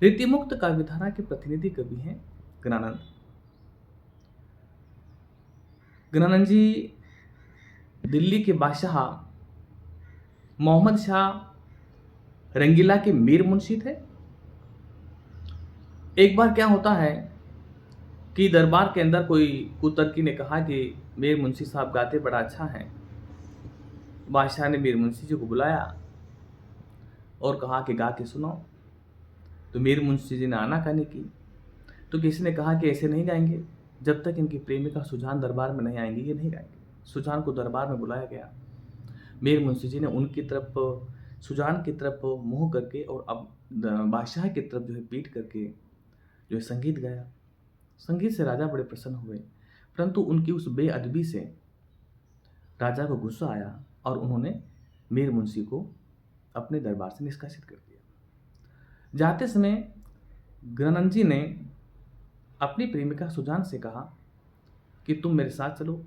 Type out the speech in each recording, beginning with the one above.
रीतिमुक्त काव्यधारा के प्रतिनिधि कवि हैं ज्ञानानंद। ज्ञानानंद जी दिल्ली के बादशाह मोहम्मद शाह रंगीला के मीर मुंशी थे। एक बार क्या होता है कि दरबार के अंदर कोई कुतर्की ने कहा कि मीर मुंशी साहब गाते बड़ा अच्छा हैं। बादशाह ने मीर मुंशी जी को बुलाया और कहा कि गा के सुनाओ। तो मीर मुंशी जी ने आनाकानी की। तो किसी ने कहा कि ऐसे नहीं गाएंगे, जब तक इनकी प्रेमिका सुजान दरबार में नहीं आएंगी ये नहीं गाएंगे। सुजान को दरबार में बुलाया गया। मीर मुंशी जी ने उनकी तरफ, सुजान की तरफ मुंह करके और अब बादशाह की तरफ जो है पीट करके जो है संगीत गाया। संगीत से राजा बड़े प्रसन्न हुए, परंतु उनकी उस बेअदबी से राजा को गुस्सा आया और उन्होंने मीर मुंशी को अपने दरबार से निष्कासित कर दिया। जाते समय ज्ञानानंद जी ने अपनी प्रेमिका सुजान से कहा कि तुम मेरे साथ चलो।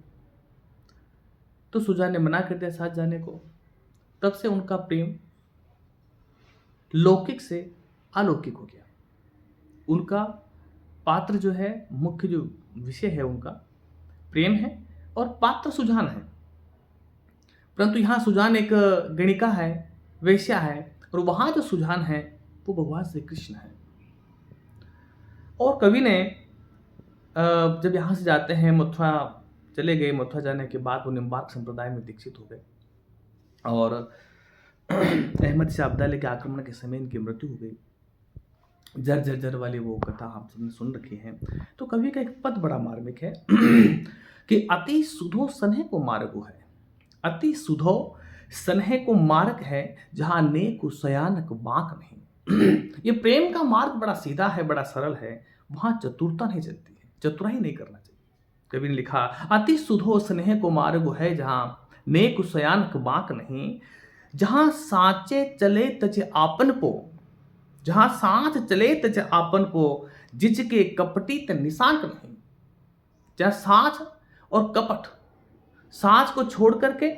तो सुजान ने मना कर दिया साथ जाने को। तब से उनका प्रेम लौकिक से अलौकिक हो गया। उनका पात्र जो है, मुख्य जो विषय है उनका प्रेम है और पात्र सुजान है। परंतु यहाँ सुजान एक गणिका है, वेश्या है, और वहाँ जो सुजान है वो भगवान श्री कृष्ण है। और कवि ने जब यहाँ से जाते हैं मथुरा चले गए। मथुरा जाने के बाद वो निम्बार्क संप्रदाय में दीक्षित हो गए और अहमद शाह अब्दाली के आक्रमण के समय इनकी मृत्यु हो गई। जर जर जर वाली वो कथा आप सबने सुन रखी है। तो कवि का एक पद बड़ा मार्मिक है कि अति सुधो सन्हे को मार्गो है, अति सुधो सन्हे को मार्ग है, जहां नेक सयानक बांक नहीं। ये प्रेम का मार्ग बड़ा सीधा है, बड़ा सरल है, वहां चतुरता नहीं चलती है, चतुराई नहीं करना चाहिए। कवि ने लिखा अति सुधो स्नेह को मार्ग है, जहां नेक सयानक बांक नहीं, जहां साचे चले तज आपन को, जहां साथ चले तज आपन को, जिसके कपटी त निशांक नहीं। जहां साथ और कपट, साथ को छोड़ करके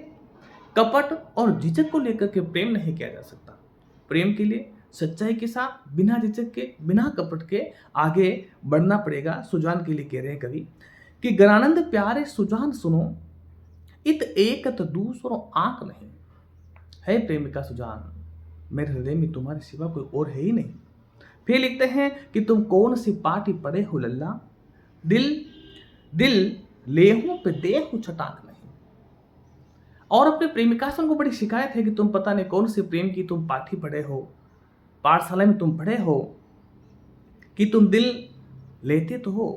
कपट और झिझक को लेकर के प्रेम नहीं किया जा सकता। प्रेम के लिए सच्चाई के साथ बिना झिझक के, बिना कपट के आगे बढ़ना पड़ेगा। सुजान के लिए कह रहे हैं कवि कि ज्ञानानंद प्यारे सुजान सुनो, इत एकत दूसरो आंक नहीं। है प्रेमिका सुजान, मेरे हृदय में तुम्हारे सिवा कोई और है ही नहीं। फिर लिखते हैं कि तुम कौन सी पार्टी पड़े हो लल्ला, दिल दिल लेहू पे देहू छटाक नहीं। और अपने प्रेमिका से उनको बड़ी शिकायत है कि तुम पता नहीं कौन सी प्रेम की तुम पाठी पढ़े हो, पाठशाला में तुम पढ़े हो, कि तुम दिल लेते तो हो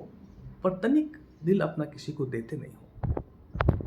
पर तनिक दिल अपना किसी को देते नहीं हो।